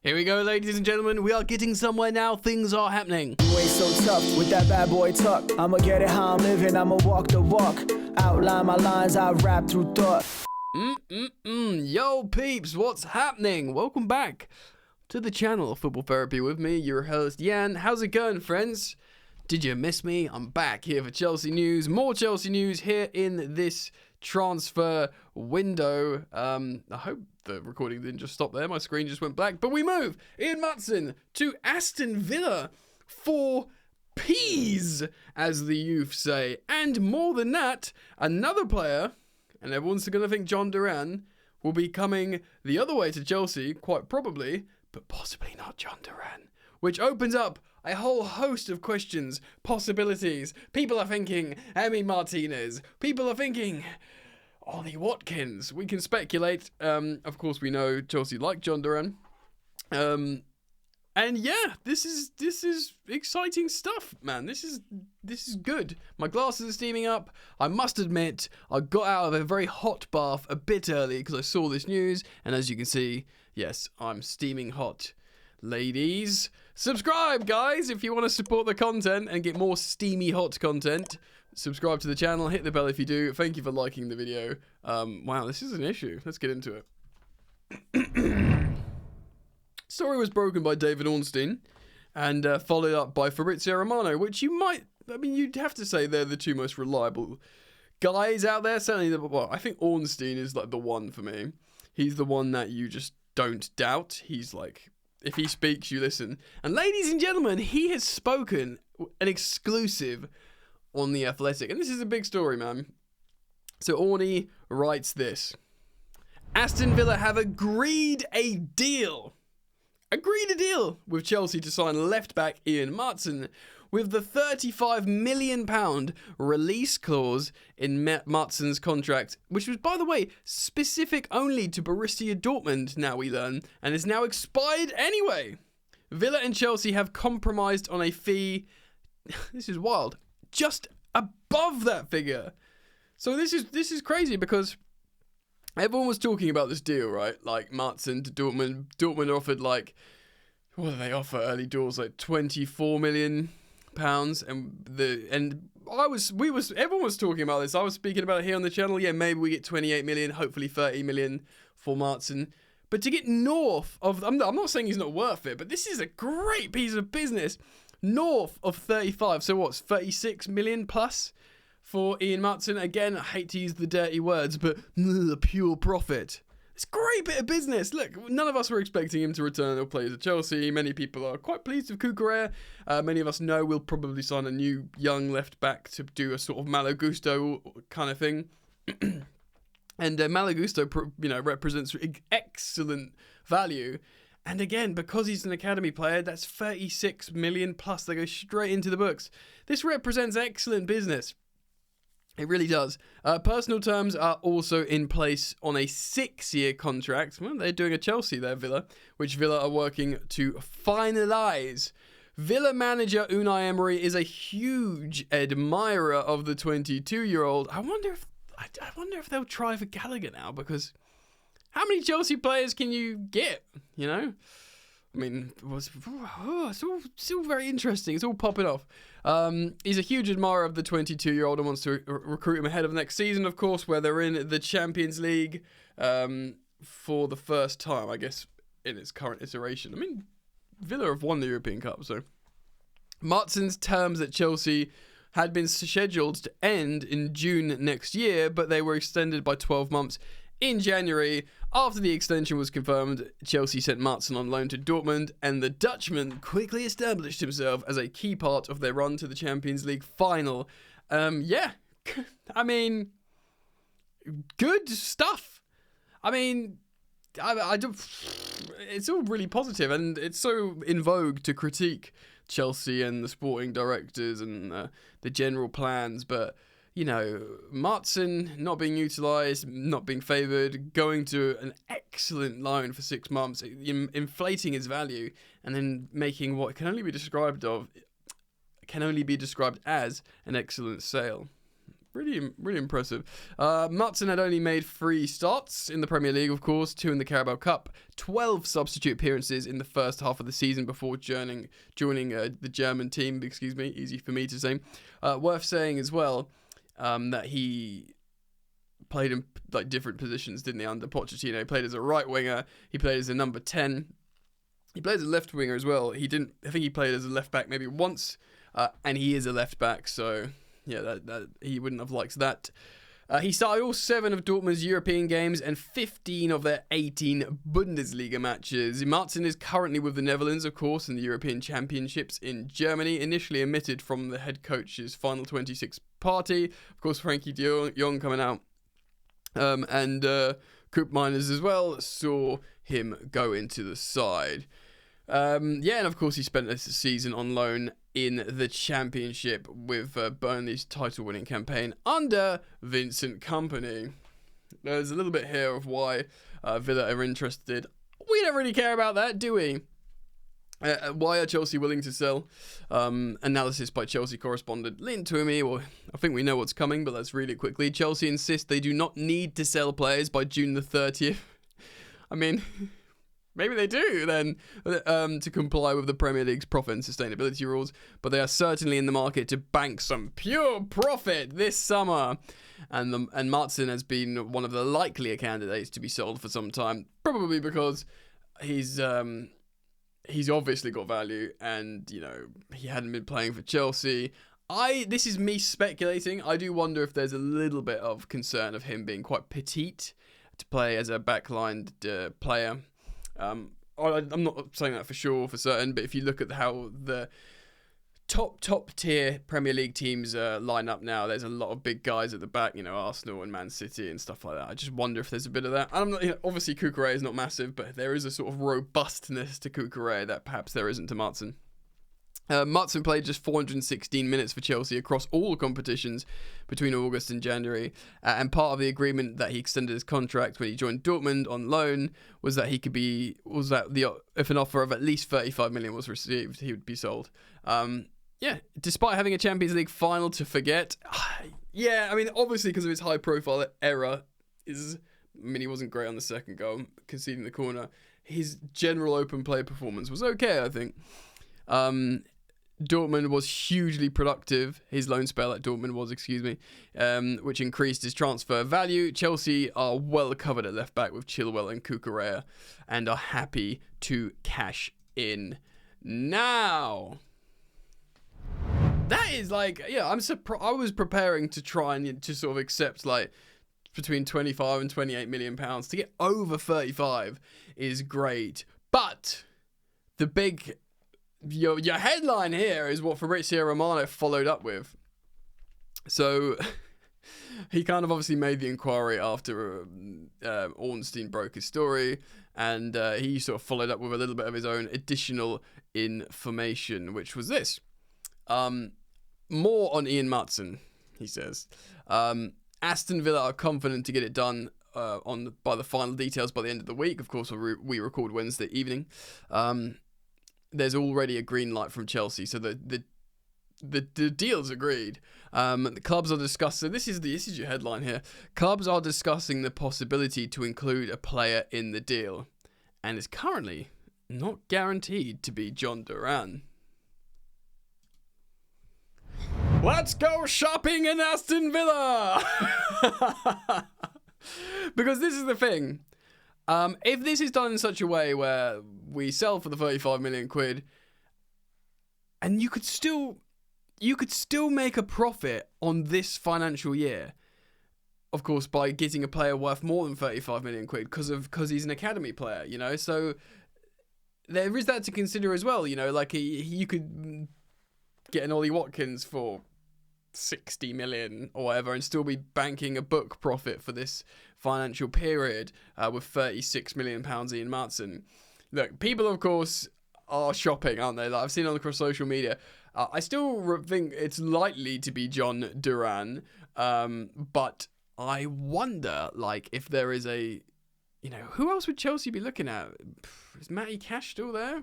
Here we go, ladies and gentlemen. We are getting somewhere now. Things are happening. You ain't so tough with that bad boy tuck. I'ma get it how I'm living. I'ma walk the walk. Outline my lines. I rap through thought. Yo, peeps, what's happening? Welcome back to the channel, Football Therapy, with me, your host, Jan. How's it going, friends? Did you miss me? I'm back here for Chelsea news. More Chelsea news here in this transfer window. I hope the recording didn't just stop there. My screen just went black. But we move Ian Maatsen to Aston Villa for peas, as the youth say. And more than that, another player, and everyone's going to think John Duran, will be coming the other way to Chelsea, quite probably, but possibly not John Duran. Which opens up a whole host of questions, possibilities. People are thinking Emi Martinez. People are thinking Ollie Watkins. We can speculate. Of course, we know Chelsea like John Duran. And yeah, this is exciting stuff, man. This is good. My glasses are steaming up. I must admit, I got out of a very hot bath a bit early because I saw this news, and as you can see, yes, I'm steaming hot. Ladies, subscribe, guys, if you want to support the content and get more steamy hot content. Subscribe to the channel, hit the bell if you do. Thank you for liking the video. Wow, this is an issue. Let's get into it. Story was broken by David Ornstein and followed up by Fabrizio Romano, which you'd have to say they're the two most reliable guys out there. Certainly, well, I think Ornstein is like the one for me. He's the one that you just don't doubt. He's like, if he speaks, you listen. And ladies and gentlemen, he has spoken an exclusive on The Athletic. And this is a big story, man. So Orny writes this. Aston Villa have agreed a deal with Chelsea to sign left-back Ian Maatsen, with the £35 million release clause in Maatsen's contract, which was, by the way, specific only to Borussia Dortmund, now we learn, and is now expired anyway. Villa and Chelsea have compromised on a fee, this is wild, just above that figure. So this is crazy because everyone was talking about this deal, right? Like Maatsen to Dortmund. Dortmund offered what did they offer early doors? Like £24 million. And everyone was talking about this. I was speaking about it here on the channel. Yeah, maybe we get 28 million, hopefully 30 million for Maatsen. But to get north of, I'm not saying he's not worth it, but this is a great piece of business. North of 35, so what's 36 million plus for Ian Maatsen? Again, I hate to use the dirty words, but pure profit. It's a great bit of business. Look, none of us were expecting him to return or play as a Chelsea. Many people are quite pleased with Cucurella. Many of us know we'll probably sign a new young left back to do a sort of Malo Gusto kind of thing. And Malo Gusto, represents excellent value. And again, because he's an academy player, that's 36 million plus. They go straight into the books. This represents excellent business. It really does. Personal terms are also in place on a 6-year contract. Well, they're doing a Chelsea there, Villa, which Villa are working to finalise. Villa manager Unai Emery is a huge admirer of the 22-year-old. I wonder if they'll try for Gallagher now, because how many Chelsea players can you get, you know? I mean, it's all very interesting. It's all popping off. He's a huge admirer of the 22-year-old and wants to recruit him ahead of next season, of course, where they're in the Champions League for the first time, I guess, in its current iteration. I mean, Villa have won the European Cup, so. Maatsen's terms at Chelsea had been scheduled to end in June next year, but they were extended by 12 months in January. After the extension was confirmed, Chelsea sent Maatsen on loan to Dortmund, and the Dutchman quickly established himself as a key part of their run to the Champions League final. Yeah, I mean, good stuff. I mean, it's all really positive, and it's so in vogue to critique Chelsea and the sporting directors and the general plans, but you know, Maatsen not being utilised, not being favoured, going to an excellent loan for 6 months, inflating his value, and then making what can only be described as an excellent sale. really impressive. Maatsen had only made 3 starts in the Premier League, of course, 2 in the Carabao Cup, 12 substitute appearances in the first half of the season before joining the German team. Excuse me, easy for me to say. Worth saying as well that he played in like different positions, didn't he, under Pochettino? He played as a right winger. He played as a number 10. He played as a left winger as well. I think he played as a left back maybe once, and he is a left back, so yeah, that he wouldn't have liked that. He started all 7 of Dortmund's European games and 15 of their 18 Bundesliga matches. Maatsen is currently with the Netherlands, of course, in the European Championships in Germany, initially omitted from the head coach's final 26 party. Of course, Frankie de Jong coming out, and Koop Miners as well saw him go into the side. And of course he spent this season on loan in the Championship with Burnley's title-winning campaign under Vincent Kompany. There's a little bit here of why Villa are interested. We don't really care about that, do we? Why are Chelsea willing to sell? Analysis by Chelsea correspondent Lynn Twomey. Well, I think we know what's coming, but let's read it quickly. Chelsea insist they do not need to sell players by June the 30th. I mean... Maybe they do then, to comply with the Premier League's profit and sustainability rules, but they are certainly in the market to bank some pure profit this summer. And Maatsen has been one of the likelier candidates to be sold for some time, probably because he's obviously got value, and he hadn't been playing for Chelsea. This is me speculating. I do wonder if there's a little bit of concern of him being quite petite to play as a backlined player. I'm not saying that for certain, but if you look at how the top tier Premier League teams line up now, there's a lot of big guys at the back, Arsenal and Man City and stuff like that. I just wonder if there's a bit of that. I'm not, obviously Cucurella is not massive, but there is a sort of robustness to Cucurella that perhaps there isn't to Maatsen. Maatsen played just 416 minutes for Chelsea across all competitions between August and January, and part of the agreement that he extended his contract when he joined Dortmund on loan was that if an offer of at least 35 million was received, he would be sold. Despite having a Champions League final to forget, obviously because of his high profile error, he wasn't great on the second goal, conceding the corner. His general open play performance was okay, I think. Dortmund was hugely productive. His loan spell at Dortmund was, which increased his transfer value. Chelsea are well covered at left back with Chilwell and Cucurella and are happy to cash in now. That is I'm surprised. I was preparing to try and to sort of accept between 25 and 28 million pounds. To get over 35 is great, but the big your headline here is what Fabrizio Romano followed up with. So he kind of obviously made the inquiry after Ornstein broke his story, and he sort of followed up with a little bit of his own additional information, which was this. More on Ian Maatsen, he says. Aston Villa are confident to get it done by the final details by the end of the week. Of course, we record Wednesday evening. There's already a green light from Chelsea, so the deal's agreed. The clubs are discussing. This is your headline here. Clubs are discussing the possibility to include a player in the deal, and it's currently not guaranteed to be John Duran. Let's go shopping in Aston Villa! Because this is the thing. If this is done in such a way where we sell for the 35 million quid, and you could still make a profit on this financial year, of course, by getting a player worth more than 35 million quid because he's an academy player, so there is that to consider as well, you could get an Ollie Watkins for 60 million or whatever and still be banking a book profit for this financial period with 36 million pounds Ian Maatsen. Look, people of course are shopping, aren't they? I've seen across social media. I still think it's likely to be John Duran, but I wonder if there is who else would Chelsea be looking at? Is Matty Cash still there?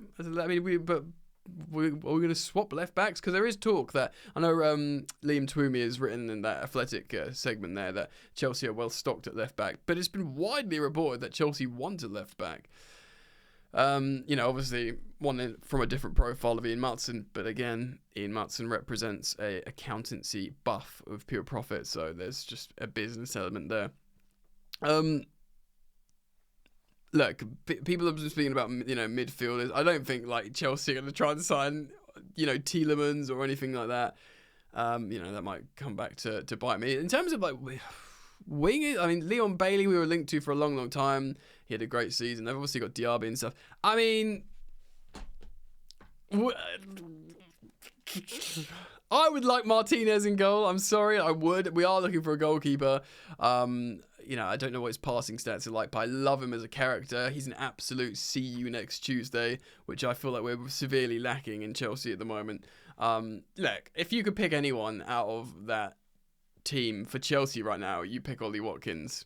we're going to swap left backs? Because there is talk that, I know Liam Twomey has written in that Athletic segment there that Chelsea are well stocked at left back, but it's been widely reported that Chelsea want a left back. Obviously one from a different profile of Ian Maatsen, but again, Ian Maatsen represents a accountancy buff of pure profit, so there's just a business element there. Look, people have been speaking about, midfielders. I don't think like Chelsea are going to try and sign, Tielemans or anything like that. That might come back to bite me. In terms of like wingers, I mean, Leon Bailey we were linked to for a long, long time. He had a great season. They've obviously got Diaby and stuff. I mean, I would like Martinez in goal. I'm sorry, I would. We are looking for a goalkeeper. I don't know what his passing stats are like, but I love him as a character. He's an absolute see you next Tuesday, which I feel like we're severely lacking in Chelsea at the moment. Look, if you could pick anyone out of that team for Chelsea right now, you pick Ollie Watkins.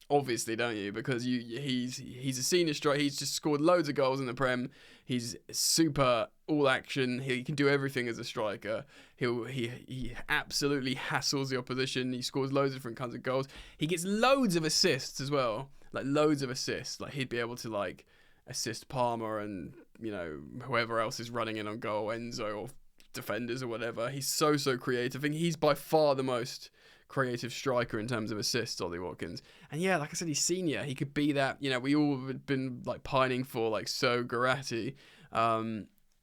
Obviously, don't you? Because he's a senior striker. He's just scored loads of goals in the Prem. He's super all action. He can do everything as a striker. He absolutely hassles the opposition. He scores loads of different kinds of goals. He gets loads of assists as well. Like loads of assists. Like he'd be able to like assist Palmer and whoever else is running in on goal, Enzo or defenders or whatever. He's so creative. I think he's by far the most creative striker in terms of assists, Ollie Watkins. And yeah, like I said, he's senior. He could be that. We all have been like pining for like So Garratti.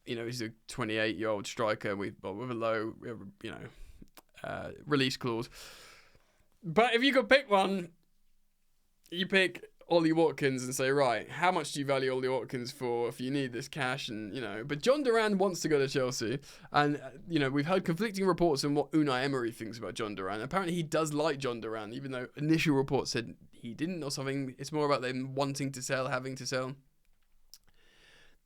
He's a 28-year-old striker with a low, release clause. But if you could pick one, you pick Ollie Watkins and say, right, how much do you value Ollie Watkins for if you need this cash? And, but John Duran wants to go to Chelsea. And, we've heard conflicting reports on what Unai Emery thinks about John Duran. Apparently he does like John Duran, even though initial reports said he didn't or something. It's more about them wanting to sell, having to sell.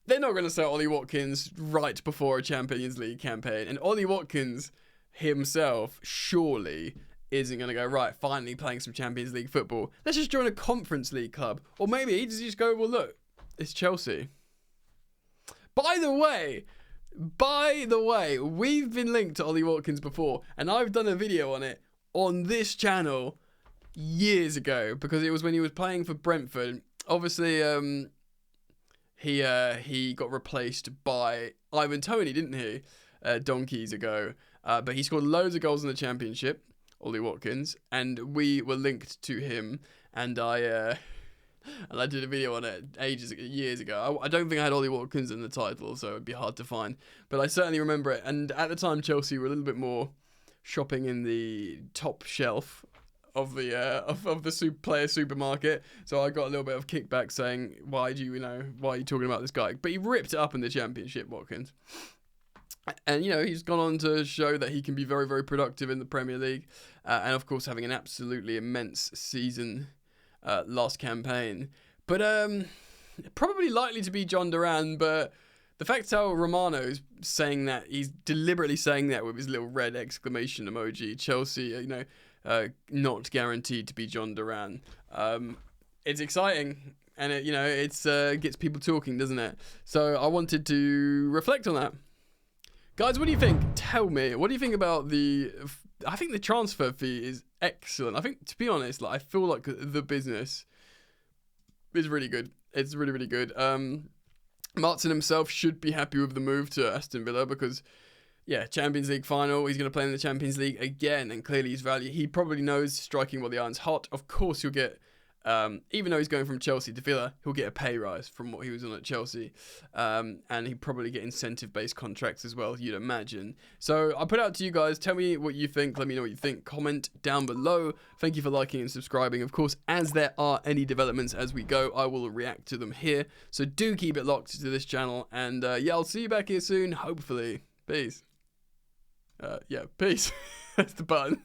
They're not going to sell Ollie Watkins right before a Champions League campaign. And Ollie Watkins himself surely isn't going to go, right, finally playing some Champions League football. Let's just join a Conference League club. Or maybe he just go, well, look, it's Chelsea. By the way, we've been linked to Ollie Watkins before, and I've done a video on it on this channel years ago, because it was when he was playing for Brentford. Obviously, he got replaced by Ivan Toney, didn't he? Donkeys ago. But he scored loads of goals in the Championship, Ollie Watkins, and we were linked to him, and I did a video on it years ago. I don't think I had Ollie Watkins in the title, so it'd be hard to find, but I certainly remember it. And at the time, Chelsea were a little bit more shopping in the top shelf of the player supermarket, so I got a little bit of kickback saying, why are you talking about this guy? But he ripped it up in the Championship, Watkins. And, he's gone on to show that he can be very, very productive in the Premier League. And, of course, having an absolutely immense season last campaign. But probably likely to be John Duran. But the fact how Romano's saying that, he's deliberately saying that with his little red exclamation emoji. Chelsea, not guaranteed to be John Duran. It's exciting. And, it gets people talking, doesn't it? So I wanted to reflect on that. Guys, what do you think? Tell me. What do you think about I think the transfer fee is excellent. I think, to be honest, I feel like the business is really good. It's really, really good. Maatsen himself should be happy with the move to Aston Villa because, Champions League final. He's going to play in the Champions League again, and clearly his value. He probably knows striking while the iron's hot. Of course, he'll get. Even though he's going from Chelsea to Villa, he'll get a pay rise from what he was on at Chelsea. And he'd probably get incentive-based contracts as well, you'd imagine. So I'll put it out to you guys. Tell me what you think. Let me know what you think. Comment down below. Thank you for liking and subscribing. Of course, as there are any developments as we go, I will react to them here. So do keep it locked to this channel. And I'll see you back here soon, hopefully. Peace. Peace. That's the button.